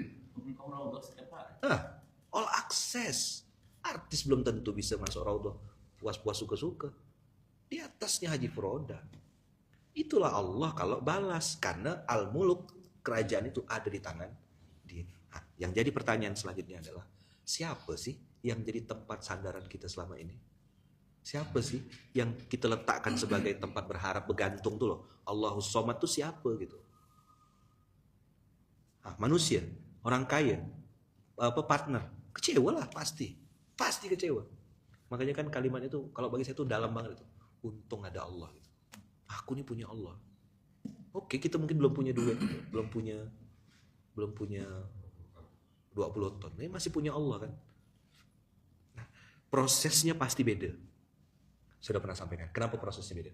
All access. Artis belum tentu bisa masuk raudhah. Puas-puas suka-suka. Di atasnya haji furoda. Itulah Allah kalau balas. Karena al-muluk, kerajaan itu ada di tangan dia. Nah, yang jadi pertanyaan selanjutnya adalah, siapa sih yang jadi tempat sandaran kita selama ini? Siapa sih yang kita letakkan sebagai tempat berharap, bergantung tuh loh. Allahus Somad tuh siapa gitu. Manusia, orang kaya, partner. Kecewa lah pasti kecewa. Makanya kan kalimat itu kalau bagi saya itu dalam banget itu. Untung ada Allah gitu. Aku nih punya Allah. Oke, kita mungkin belum punya duit, belum punya 20 ton. Ini masih punya Allah kan. Nah, prosesnya pasti beda. Sudah pernah sampaikan. Kenapa prosesnya beda?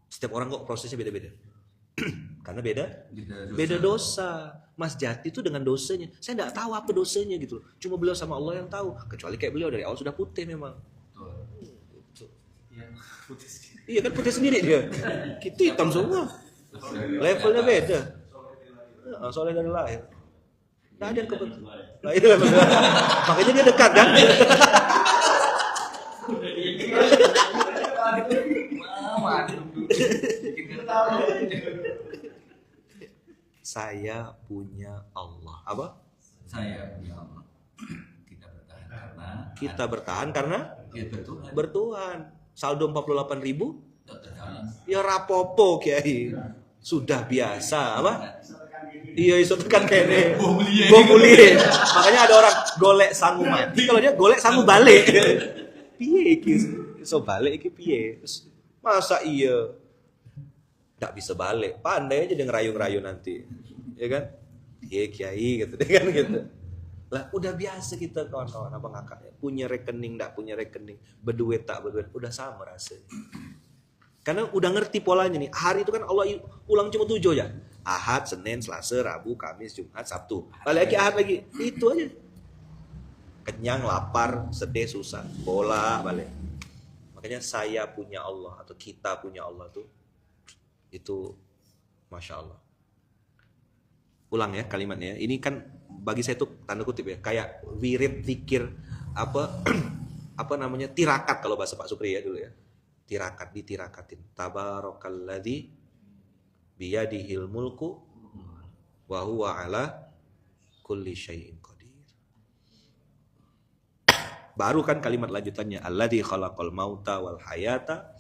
Setiap orang kok prosesnya beda-beda. Karena beda dosa. Mas Jati itu dengan dosanya. Saya nggak tahu apa dosanya gitu. Cuma beliau sama Allah yang tahu. Kecuali kayak beliau dari awal sudah putih memang. Iya kan putih sendiri dia. Kita hitam semua. Levelnya beda. Soalnya dari lahir. Nggak ada yang kebetulan. Makanya dia dekat kan. Saya punya Allah. Apa? Saya punya Allah. Kita bertahan karena Kita bertahan karena bertuhan. Saldo 48.000. Ya rapopo Kiai. Sudah biasa apa? Iya iso tekan kene. Bomulie. Makanya ada orang golek sangu mati, kalau dia golek sangu balik. Piye iki? Iso balik iki piye? Masa iya? Enggak bisa balik. Pandai aja dia ngerayu-ngerayu nanti. Ya kan? Iya Kiai gitu kan gitu. Lah udah biasa kita kawan-kawan apa ngakak ya. Punya rekening enggak punya rekening, berduit tak berduit, udah sama rasanya. Karena udah ngerti polanya nih. Hari itu kan Allah ulang cuma 7 ya. Ahad, Senin, Selasa, Rabu, Kamis, Jumat, Sabtu. Balik lagi Ahad lagi. Itu aja. Kenyang, lapar, sedih, susah. Bola balik. Makanya saya punya Allah atau kita punya Allah tuh itu Masya Allah. Ulang ya kalimatnya. Ini kan bagi saya tuh tanda kutip ya. Kayak wirid, zikir, apa namanya, tirakat kalau bahasa Pak Supri ya dulu ya. Tirakat, ditirakatin. Tabarakalladzi biyadihil mulku wa huwa ala kulli syai'in qadir. Baru kan kalimat lanjutannya alladzi khalaqal mauta wal hayata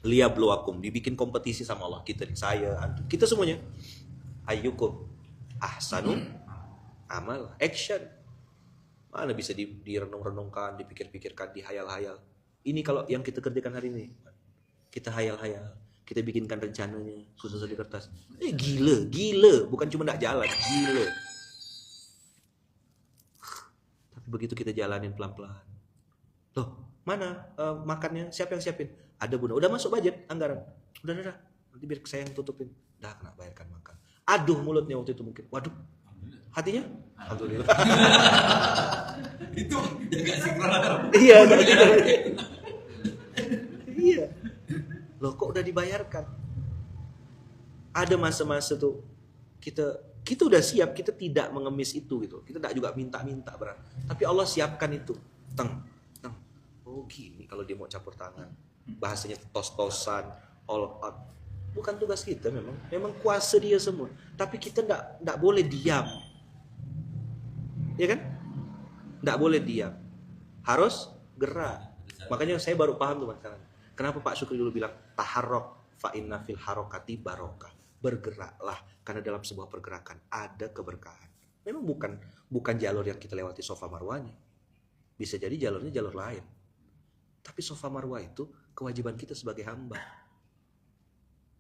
liyabluwakum, dibikin kompetisi sama Allah. Kita nih, saya, antum, kita semuanya. Ayyukum ahsanu amal, action. Mana bisa direnung-renungkan, dipikir-pikirkan, dihayal-hayal. Ini kalau yang kita kerjakan hari ini, kita hayal-hayal, kita bikinkan rencananya, susun di kertas. Gila, bukan cuma nggak jalan, gila. Tapi begitu kita jalanin pelan-pelan. Loh, mana makannya? Siapa yang siapin? Ada bunda. Udah masuk budget anggaran. Udah. Nanti biar saya yang tutupin. Dah kena bayarkan makan. Aduh mulutnya waktu itu mungkin. Waduh. Hatinya? Alhamdulillah. Itu jaga sinkron. Iya. Iya. Loh kok udah dibayarkan? Ada masa-masa tuh kita udah siap, kita tidak mengemis itu gitu. Kita tidak juga minta-minta berat. Tapi Allah siapkan itu. Teng. Oh gini kalau dia mau campur tangan. Bahasanya tos-tosan, all out. Bukan tugas kita memang kuasa dia semua. Tapi kita tidak boleh diam. Ya kan? Nggak boleh diam. Harus gerak. Makanya saya baru paham tuh Mas sekarang. Kenapa Pak Syukri dulu bilang taharrok fa inna fil harokati barokah. Bergeraklah karena dalam sebuah pergerakan ada keberkahan. Memang bukan jalur yang kita lewati Safa Marwahnya. Bisa jadi jalurnya jalur lain. Tapi Safa Marwah itu kewajiban kita sebagai hamba.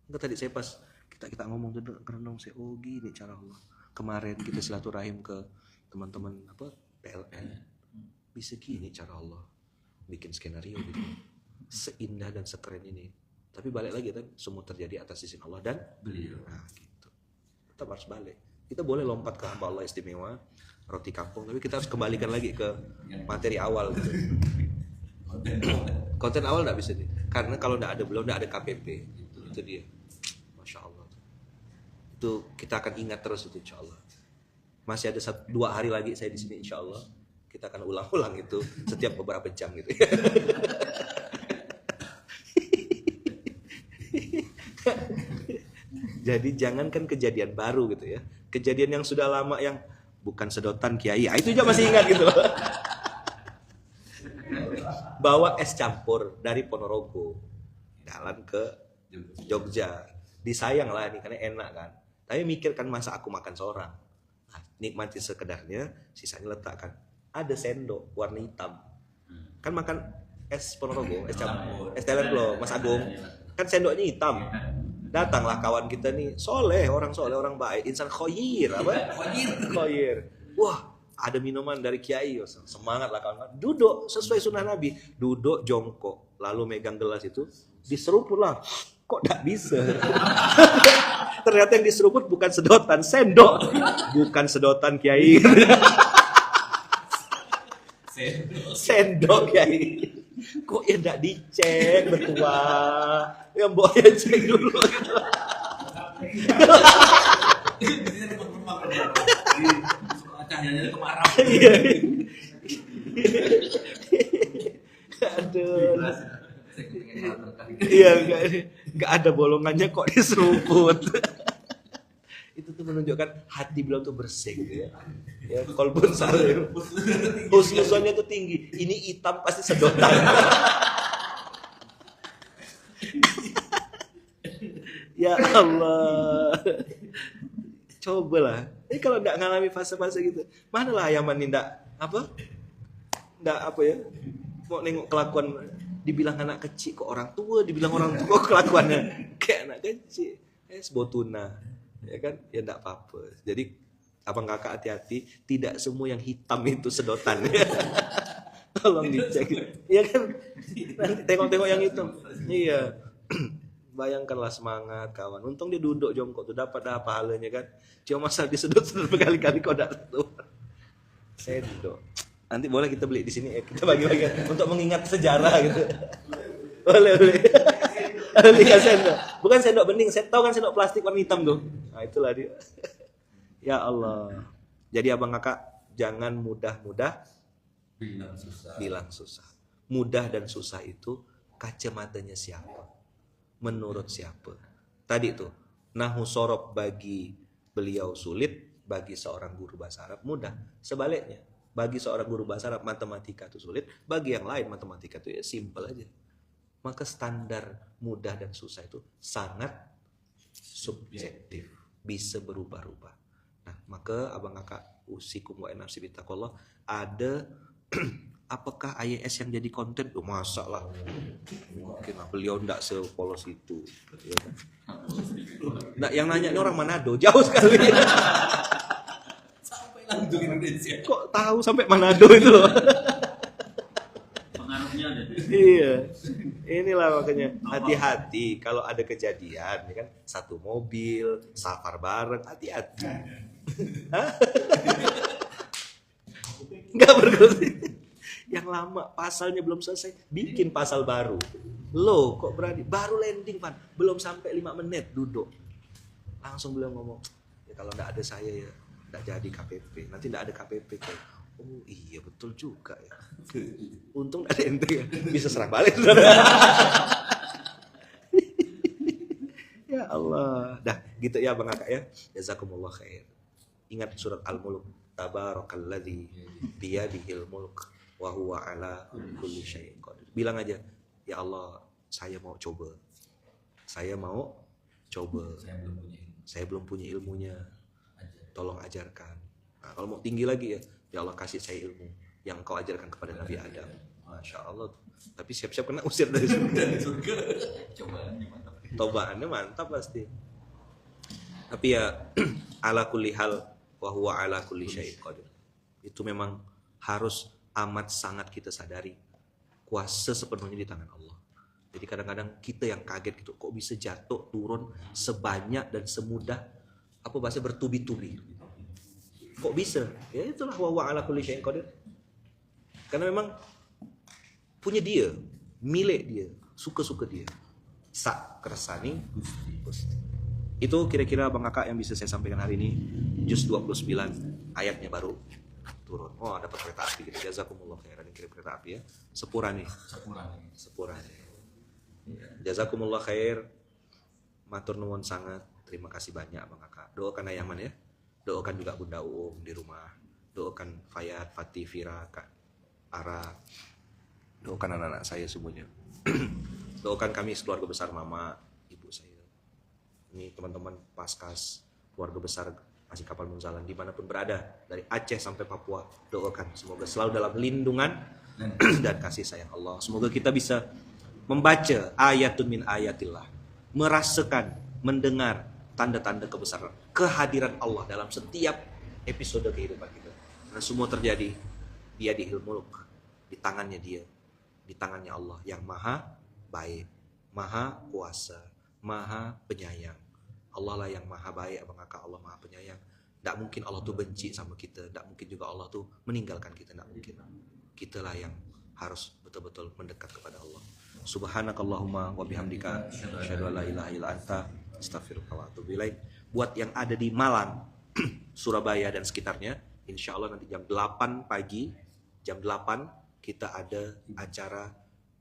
Enggak, tadi saya pas kita ngomong tuh renung saya, oh gini cara Allah. Kemarin kita silaturahim ke teman-teman PLN. Bisa gini cara Allah bikin skenario gitu. Seindah dan sekeren ini. Tapi balik lagi kan, semua terjadi atas izin Allah dan beliau. Nah, gitu. Tetap harus balik. Kita boleh lompat ke hamba Allah istimewa, roti kampung, tapi kita harus kembalikan lagi ke materi awal gitu. Konten awal nggak bisa nih, karena kalau nggak ada beliau, nggak ada KPP. Itu dia. Masya Allah. Itu kita akan ingat terus itu insya Allah. Masih ada 2 hari lagi saya di sini insya Allah. Kita akan ulang-ulang itu setiap beberapa jam gitu. Jadi jangankan kejadian baru gitu ya. Kejadian yang sudah lama yang bukan sedotan kiai, itu aja masih ingat gitu. Bawa es campur dari Ponorogo jalan ke Jogja. Disayang lah ini karena enak kan. Tapi mikir kan masa aku makan seorang. Nah, nikmati sekedarnya, sisanya letakkan. Ada sendok warna hitam. Kan makan es Ponorogo, es campur, es teler loh, Mas Agung. Kan sendoknya hitam. Datanglah kawan kita nih, orang soleh, orang baik, insan khoyir, apa? Khoyir. Wah, ada minuman dari kiai, semangat lah kawan. Duduk sesuai sunnah Nabi, duduk jongkok, lalu megang gelas itu, diseruput lah. Kok gak bisa? Ternyata yang diseruput bukan sedotan, sendok, bukan sedotan kiai. Sendok kiai. Kok ya enggak dicek bertua? Ya mbok ya cek dulu. Cahayanya kemarau. Aduh. Iya, enggak ada bolongannya kok diseruput. Itu tuh menunjukkan hati beliau tuh bersih gitu ya. Ya, kolbun salim. Husnuzonnya tuh tinggi. Ini hitam pasti sedotan. Ya Allah. Cobalah. Ini kalau enggak ngalami fase-fase gitu, manalah Ayaman ini enggak apa ya? Mau nengok kelakuan, dibilang anak kecil kok orang tua, dibilang orang tua kok kelakuannya kayak anak kecil. Sebotuna. Ya kan? Ya enggak apa-apa. Jadi abang kakak hati-hati, tidak semua yang hitam itu sedotan. Tolong dicek. Iya kan? Nanti tengok-tengok yang hitam. Iya. Bayangkanlah semangat kawan. Untung dia duduk jongkok tuh, dapat dah pahalanya kan. Cuma masa disedot-sedot berkali-kali kok enggak tahu. Sendok. Nanti boleh kita beli di sini, kita bagi-bagi untuk mengingat sejarah gitu. Boleh. Lihat sendok. Bukan sendok bening, saya tahu kan sendok plastik warna hitam tuh. Nah, itulah dia. Ya Allah. Jadi abang kakak jangan mudah-mudah bilang susah. Mudah dan susah itu kacamatanya siapa? Menurut siapa? Tadi tuh, nahu sorob bagi beliau sulit, bagi seorang guru bahasa Arab mudah. Sebaliknya, bagi seorang guru bahasa Arab matematika itu sulit, bagi yang lain matematika itu ya simple aja. Maka standar mudah dan susah itu sangat subjektif, bisa berubah-ubah. Nah, maka abang kakak usikum wa nafsi bittaqullah, ada apakah IAS yang jadi konten? Masa lah. Mungkin beliau enggak sepolos itu. Ya kan? Nah, yang nanya ini orang Manado, jauh sekali. Sampai langsung Indonesia. Kok tahu sampai Manado itu loh. Pengaruhnya ada. Iya. Inilah makanya hati-hati kalau ada kejadian, ya kan? Satu mobil, safar bareng, hati-hati. Enggak bergosip. Yang lama pasalnya belum selesai, bikin pasal baru. Loh, kok berani? Baru landing, Pan. Belum sampai 5 menit duduk. Langsung beliau ngomong, ya kalau enggak ada saya ya enggak jadi KPP. Nanti enggak ada KPP kayak. Oh iya betul juga ya. Untung ada ente ya. Bisa serang balik. Ya Allah. Dah gitu ya Bang Kakak ya. Jazakumullah khair. Ingat surat Al-Mulk. Tabarakalladzi biyadihil mulk wa huwa ala kulli syai'in qadir. Bilang aja, ya Allah, saya mau coba. Saya mau coba. Saya belum punya ilmunya. Tolong ajarkan. Nah, kalau mau tinggi lagi ya Allah kasih saya ilmu yang kau ajarkan kepada Nabi Adam. Masya Allah. Tapi siap-siap kena usir dari surga. Cobaannya mantap. Tobaannya mantap pasti. Tapi ya ala kulli hal wa huwa ala kulli syai'in qadir. Itu memang harus amat sangat kita sadari kuasa sepenuhnya di tangan Allah. Jadi kadang-kadang kita yang kaget gitu, kok bisa jatuh turun sebanyak dan semudah apa bahasa bertubi-tubi. Kok bisa? Ya itulah wa huwa ala kulli syai'in qadir. Karena memang punya dia, milik dia, suka-suka dia. Sak kersani Gusti. Itu kira-kira Bang Kakak yang bisa saya sampaikan hari ini. Juz 29 ayatnya baru turun. Oh, dapat kereta api gitu. Jazakumullah khairan yang kirim kereta api ya. Sepura nih. Sepura nih. Jazakumullah khair. Matur nuwun sangat. Terima kasih banyak Bang Kakak. Doakan Ayaman ya. Doakan juga Bunda Uum di rumah. Doakan Fayat, Fatih, Fira, Kak Ara. Doakan anak-anak saya semuanya. Doakan kami keluarga besar Mama, Ibu saya. Ini teman-teman Paskas, keluarga besar Masih Kapal Munzalan dimanapun berada, dari Aceh sampai Papua, doakan semoga selalu dalam lindungan dan kasih sayang Allah. Semoga kita bisa membaca ayatun min ayatillah, merasakan, mendengar tanda-tanda kebesaran, kehadiran Allah dalam setiap episode kehidupan kita. Karena semua terjadi dia di mulk, di tangannya dia, di tangannya Allah yang maha baik, maha kuasa, maha penyayang. Allah lah yang maha baik, Abang Kakak, Allah maha penyayang. Tidak mungkin Allah tuh benci sama kita, tidak mungkin juga Allah tuh meninggalkan kita, tidak mungkin. Kita lah yang harus betul-betul mendekat kepada Allah. Subhanakallahumma wa bihamdika asyhadu an la ilaha illa anta astaghfiruka wa atubu ilaik. Buat yang ada di Malang, Surabaya dan sekitarnya, insya Allah nanti jam 8 pagi, jam 8 kita ada acara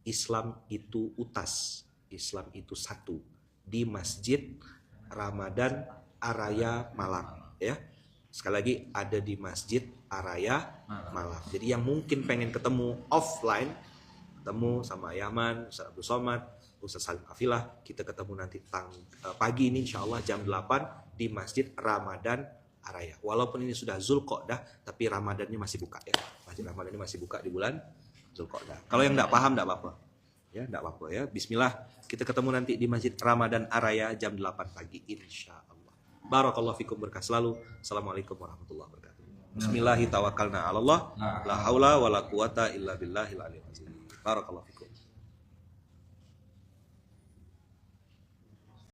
Islam itu utas, Islam itu satu di Masjid Ramadan Araya Malang ya. Sekali lagi ada di Masjid Araya Malang. Jadi yang mungkin pengen ketemu offline, ketemu sama Yaman, Ustaz Abdul Somad, Ustaz Salim Afilah, kita ketemu nanti pagi ini insya Allah jam 8 di Masjid Ramadan Araya. Walaupun ini sudah Zulqa'dah, tapi Ramadannya masih buka ya. Masjid Ramadannya masih buka di bulan Zulqa'dah. Kalau yang tidak paham tidak apa-apa. Ya, tidak apa-apa ya. Bismillah, kita ketemu nanti di Masjid Ramadan Araya jam 8 pagi insya Allah. Barakallahu fikum, berkah selalu. Assalamualaikum warahmatullahi wabarakatuh. Bismillahi tawakkalna 'alallah, la haula wala quwata illa billahil aliyil azim. Barakallahu fikum.